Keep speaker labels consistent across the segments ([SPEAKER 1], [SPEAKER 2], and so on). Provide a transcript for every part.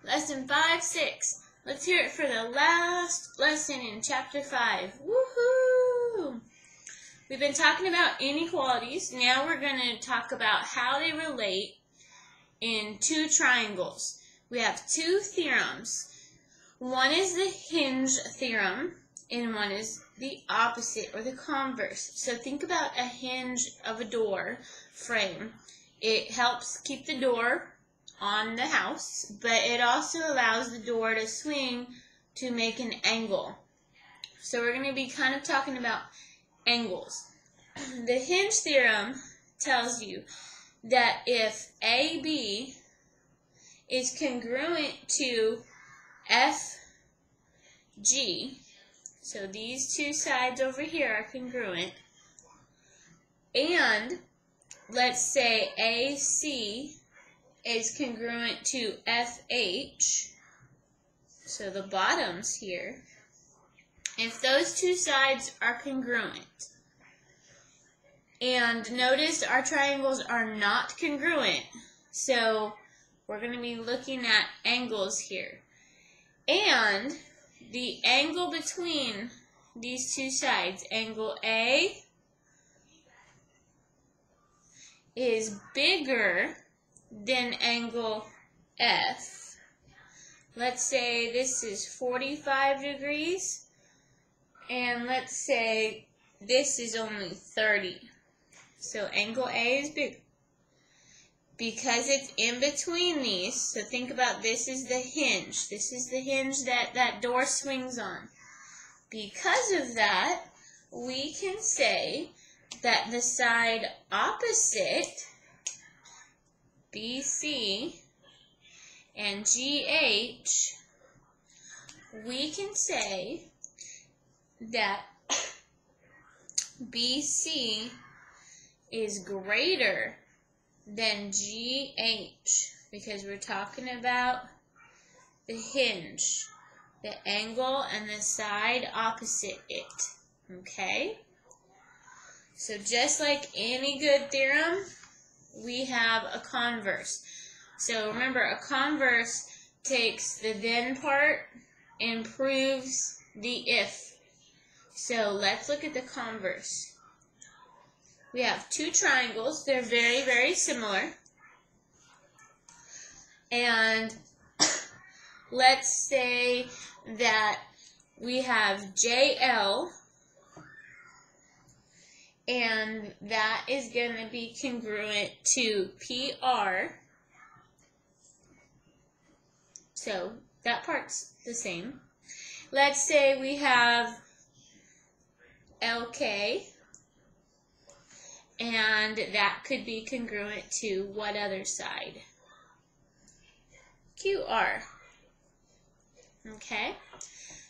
[SPEAKER 1] Lesson 5-6. Let's hear it for the last lesson in Chapter 5. Woohoo! We've been talking about inequalities. Now we're going to talk about how they relate in two triangles. We have two theorems. One is the hinge theorem, and one is the opposite or the converse. So think about a hinge of a door frame. It helps keep the door on the house, but it also allows the door to swing to make an angle. So we're going to be kind of talking about angles. The hinge theorem tells you that if AB is congruent to FG, so these two sides over here are congruent, and let's say AC is congruent to FH, so the bottoms here, if those two sides are congruent, and notice our triangles are not congruent, so we're going to be looking at angles here, and the angle between these two sides, angle A, is bigger than angle F. Let's say this is 45 degrees, and let's say this is only 30. So angle A is big. Because it's in between these, so think about this is the hinge. This is the hinge that door swings on. Because of that, we can say that the side opposite BC and GH, we can say that BC is greater than GH, because we're talking about the hinge, the angle and the side opposite it. Okay? So just like any good theorem, we have a converse. So remember, a converse takes the then part and proves the if. So let's look at the converse. We have two triangles. They're very, very similar. And let's say that we have JL, and that is going to be congruent to PR. So that part's the same. Let's say we have LK, and that could be congruent to what other side? QR. Okay?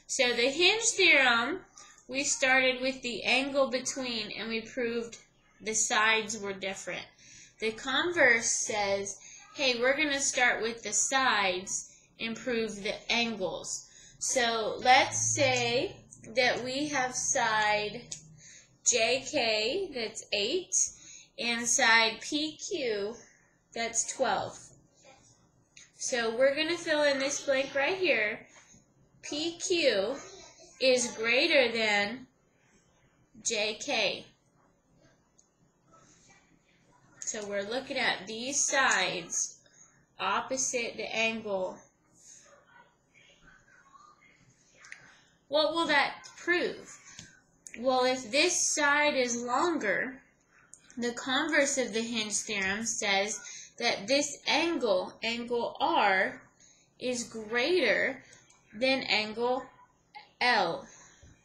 [SPEAKER 1] So the hinge theorem, we started with the angle between, and we proved the sides were different. The converse says, hey, we're going to start with the sides and prove the angles. So let's say that we have side JK, that's 8, and side PQ, that's 12. So we're going to fill in this blank right here. PQ is greater than JK. So we're looking at these sides opposite the angle. What will that prove? Well, if this side is longer, the converse of the hinge theorem says that this angle, angle R, is greater than angle L,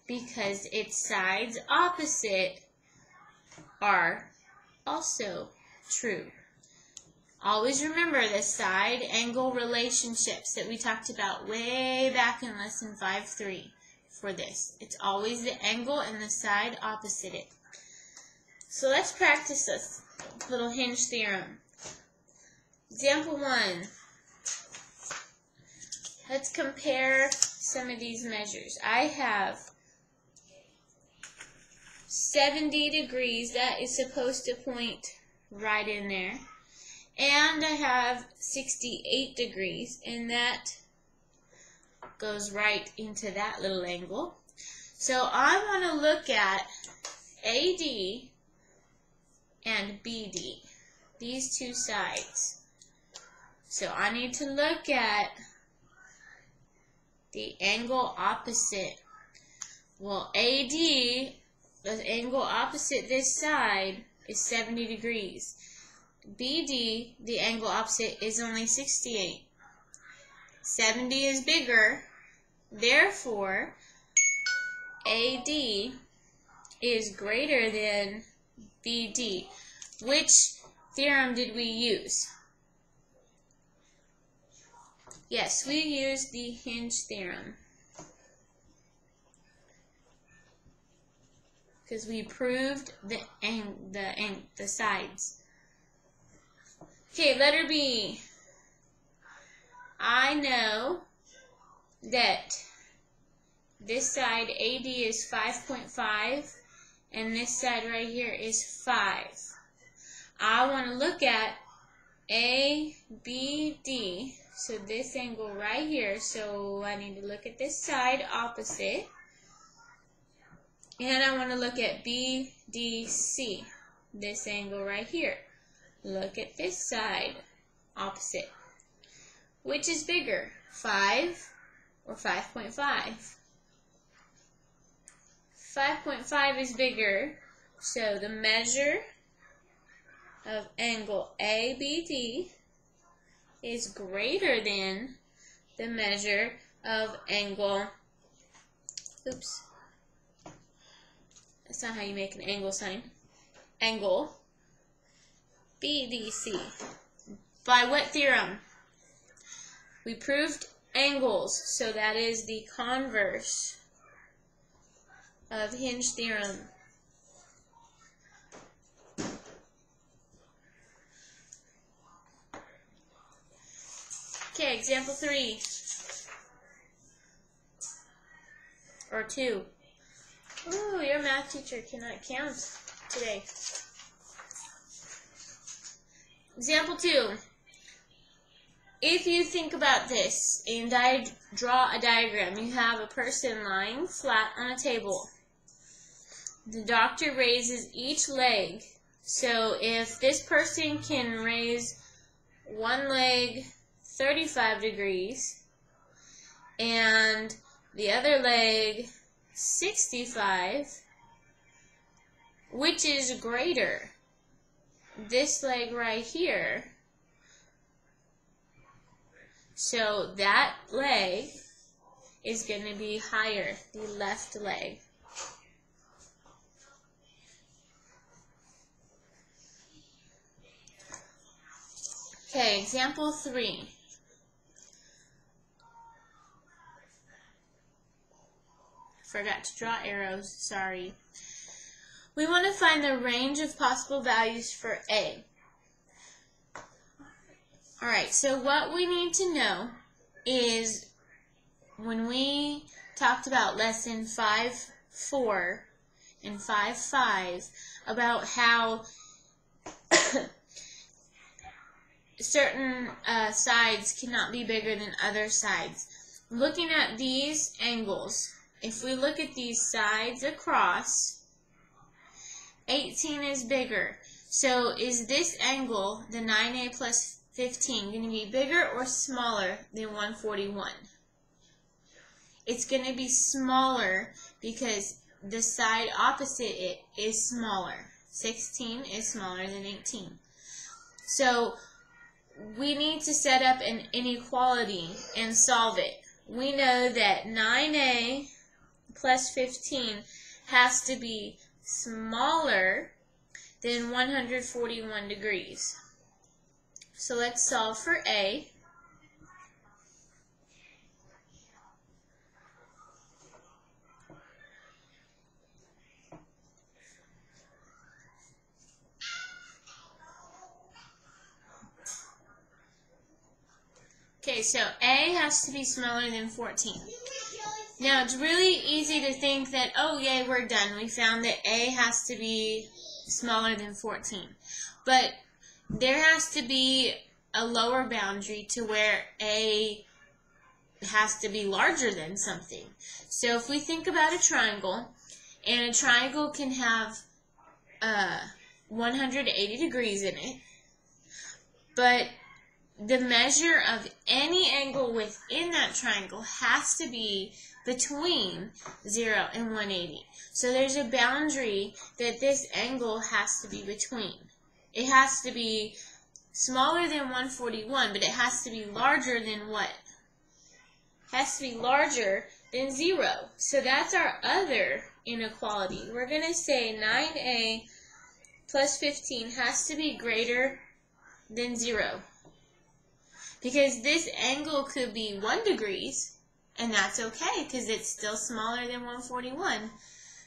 [SPEAKER 1] because its sides opposite are also true. Always remember the side-angle relationships that we talked about way back in lesson 5-3 for this. It's always the angle and the side opposite it. So let's practice this little hinge theorem. Example 1. Let's compare some of these measures. I have 70 degrees. That is supposed to point right in there. And I have 68 degrees, and that goes right into that little angle. So I want to look at AD and BD, these two sides. So I need to look at the angle opposite. Well, AD, the angle opposite this side, is 70 degrees. BD, the angle opposite, is only 68. 70 is bigger, therefore AD is greater than BD. Which theorem did we use? Yes, we used the hinge theorem, because we proved the sides. Okay, letter B. I know that this side AD is 5.5 and this side right here is 5. I want to look at ABD, so this angle right here, so I need to look at this side opposite, and I want to look at BDC, this angle right here. Look at this side opposite. Which is bigger, 5 or 5.5? 5.5 is bigger, so the measure of angle ABD is greater than the measure of angle, oops, that's not how you make an angle sign, angle BDC. By what theorem? We proved angles, so that is the converse of hinge theorem. Okay, example 3 or 2. Ooh, your math teacher cannot count today. Example 2. If you think about this and I draw a diagram, you have a person lying flat on a table. The doctor raises each leg. So if this person can raise one leg 35 degrees and the other leg 65, which is greater? This leg right here. So that leg is going to be higher, the left leg. Okay, example 3. Forgot to draw arrows, sorry. We want to find the range of possible values for A. Alright, so what we need to know is when we talked about lesson 5.4 and 5.5 about how certain sides cannot be bigger than other sides. Looking at these angles, if we look at these sides across, 18 is bigger. So is this angle, the 9A plus 15, going to be bigger or smaller than 141? It's going to be smaller because the side opposite it is smaller. 16 is smaller than 18. So we need to set up an inequality and solve it. We know that 9A plus 15 has to be smaller than 141 degrees. So let's solve for A. Okay, so A has to be smaller than 14. Now, it's really easy to think that, oh, yay, we're done. We found that A has to be smaller than 14. But there has to be a lower boundary to where A has to be larger than something. So if we think about a triangle, and a triangle can have 180 degrees in it, but the measure of any angle within that triangle has to be between 0 and 180. So there's a boundary that this angle has to be between. It has to be smaller than 141, but it has to be larger than what? It has to be larger than 0. So that's our other inequality. We're going to say 9a plus 15 has to be greater than 0. Because this angle could be 1 degrees, and that's okay because it's still smaller than 141.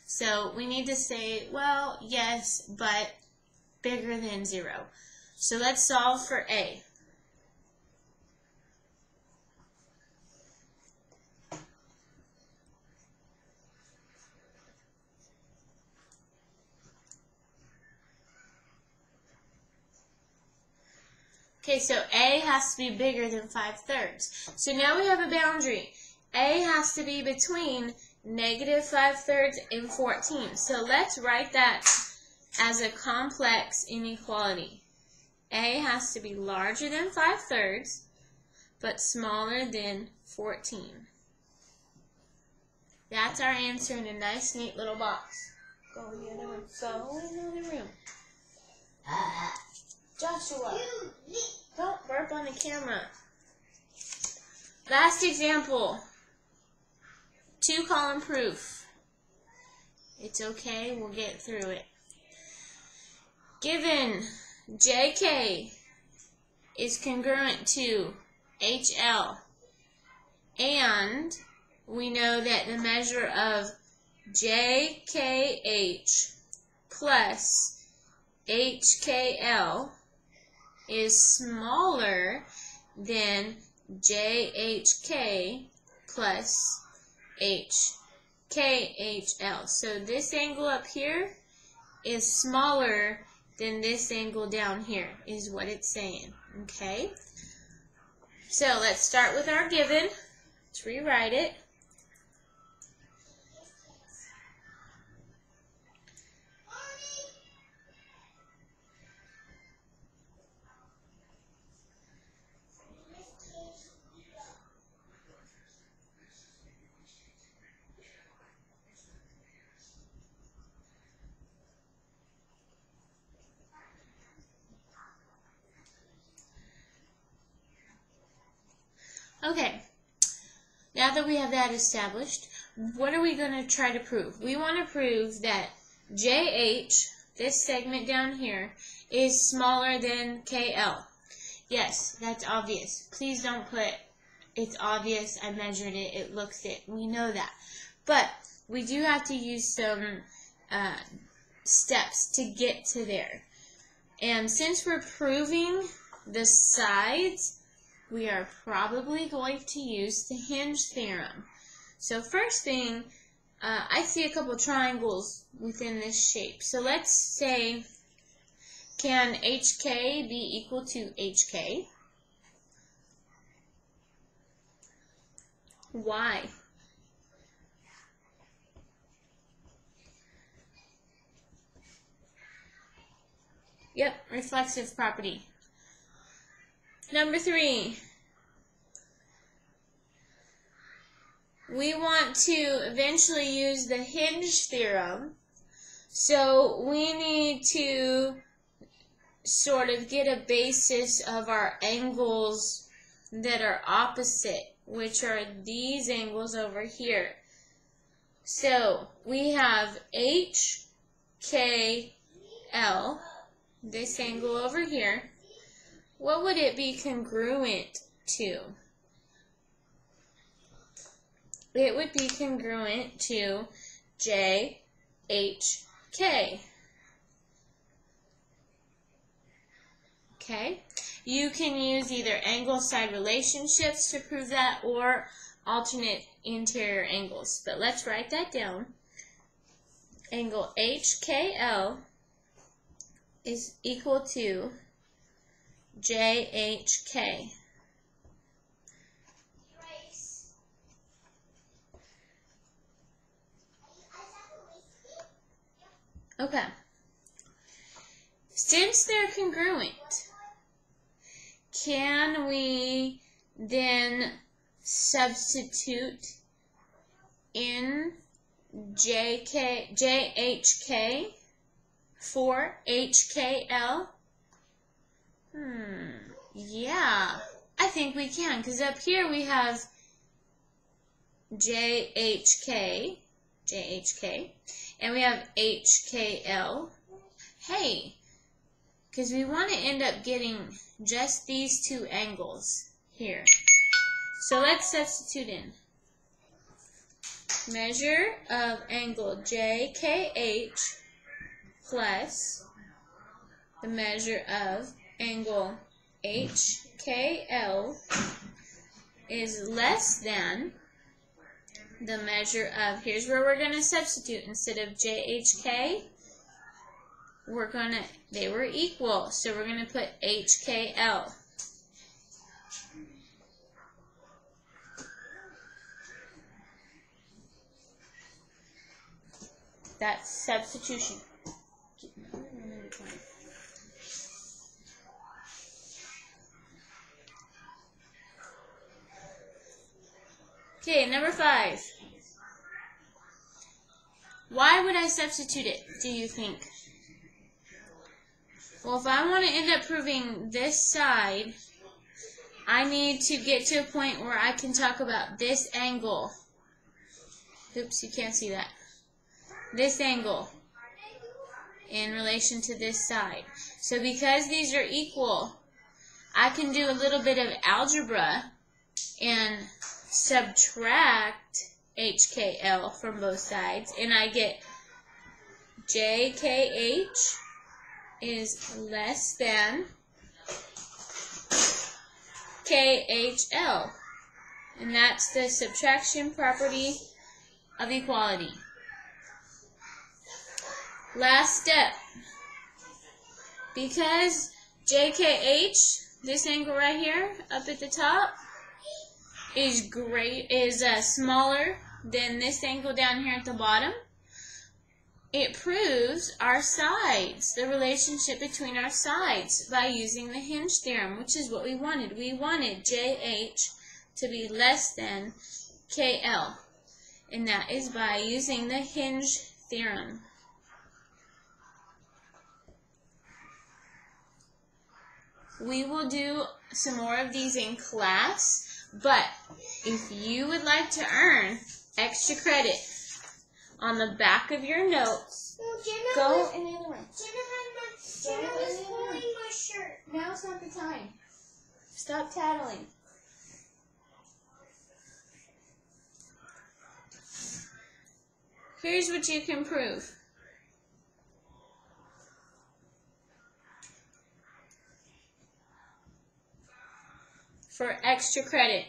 [SPEAKER 1] So we need to say, well, yes, but bigger than 0. So let's solve for A. Okay, so A has to be bigger than 5/3. So now we have a boundary. A has to be between negative 5/3 and 14. So let's write that as a complex inequality. A has to be larger than 5/3, but smaller than 14. That's our answer in a nice, neat little box. Go in the other room. Go in the other room. Joshua, don't burp on the camera. Last example. 2-column proof. It's okay, we'll get through it. Given JK is congruent to HL, and we know that the measure of JKH plus HKL is smaller than JHK plus HKHL. So this angle up here is smaller than this angle down here, is what it's saying. Okay? So let's start with our given. Let's rewrite it. Okay, now that we have that established, what are we going to try to prove? We want to prove that JH, this segment down here, is smaller than KL. Yes, that's obvious. Please don't put, it's obvious, I measured it, it looks it. We know that. But we do have to use some steps to get to there. And since we're proving the sides, we are probably going to use the hinge theorem. So first thing, I see a couple triangles within this shape. So let's say, can HK be equal to HK? Why? Yep, reflexive property. Number 3, we want to eventually use the hinge theorem, so we need to sort of get a basis of our angles that are opposite, which are these angles over here. So we have HKL, this angle over here. What would it be congruent to? It would be congruent to JHK. Okay? You can use either angle-side relationships to prove that or alternate interior angles. But let's write that down. Angle HKL is equal to JHK. Okay. Since they're congruent, can we then substitute in JHK for HKL? Yeah, I think we can, because up here we have JHK, and we have HKL. Hey, because we want to end up getting just these two angles here. So let's substitute in. Measure of angle JKH plus the measure of angle HKL is less than the measure of, here's where we're going to substitute. Instead of JHK, they were equal, so we're going to put HKL. That's substitution. Okay, number 5. Why would I substitute it, do you think? Well, if I want to end up proving this side, I need to get to a point where I can talk about this angle. Oops, you can't see that. This angle in relation to this side. So because these are equal, I can do a little bit of algebra and subtract HKL from both sides, and I get JKH is less than KHL, and that's the subtraction property of equality. Last step. Because JKH, this angle right here up at the top, is smaller than this angle down here at the bottom, it proves our sides, the relationship between our sides, by using the hinge theorem, which is what we wanted. We wanted JH to be less than KL, and that is by using the hinge theorem. We will do some more of these in class, but if you would like to earn extra credit on the back of your notes, go in the other room. Jenna was pulling my shirt. Now's not the time. Stop tattling. Here's what you can prove. For extra credit.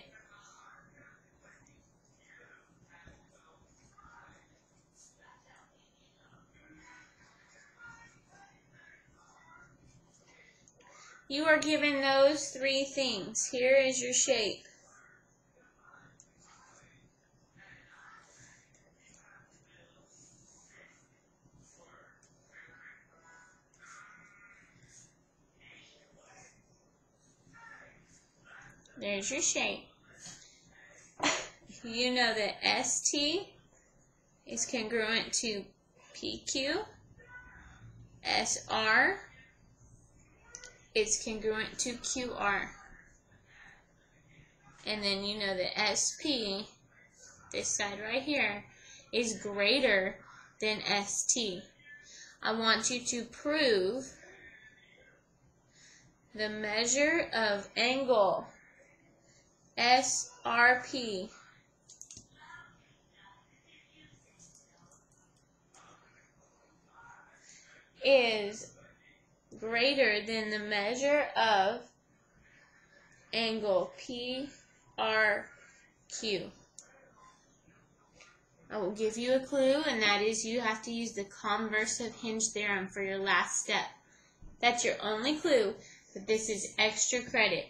[SPEAKER 1] You are given those 3 things. Here is your shape. There's your shape. You know that ST is congruent to PQ. SR is congruent to QR. And then you know that SP, this side right here, is greater than ST. I want you to prove the measure of angle SRP is greater than the measure of angle PRQ. I will give you a clue, and that is you have to use the converse of hinge theorem for your last step. That's your only clue. but this is extra credit.